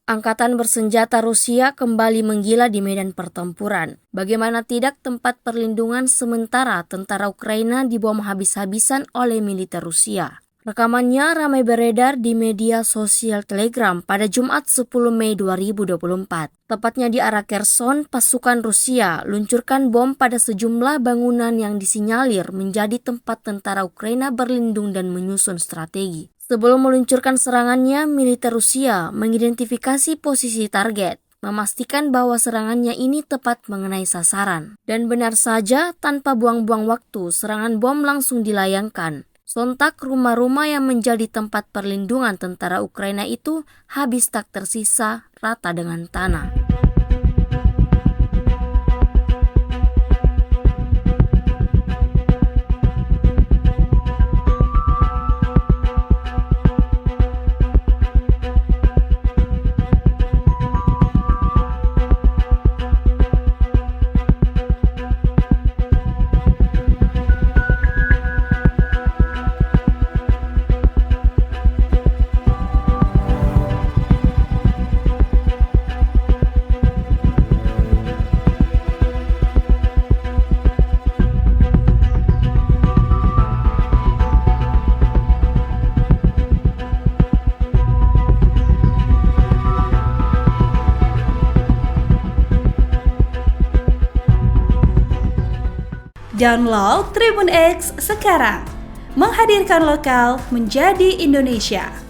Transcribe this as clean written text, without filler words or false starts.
Angkatan bersenjata Rusia kembali menggila di medan pertempuran. Bagaimana tidak tempat perlindungan sementara tentara Ukraina dibom habis-habisan oleh militer Rusia. Rekamannya ramai beredar di media sosial Telegram pada Jumat 10 Mei 2024. Tepatnya di arah Kherson, pasukan Rusia luncurkan bom pada sejumlah bangunan yang disinyalir menjadi tempat tentara Ukraina berlindung dan menyusun strategi. Sebelum meluncurkan serangannya, militer Rusia mengidentifikasi posisi target, memastikan bahwa serangannya ini tepat mengenai sasaran. Dan benar saja, tanpa buang-buang waktu, serangan bom langsung dilayangkan. Sontak rumah-rumah yang menjadi tempat perlindungan tentara Ukraina itu habis tak tersisa, rata dengan tanah. Download Tribun X sekarang, menghadirkan lokal menjadi Indonesia.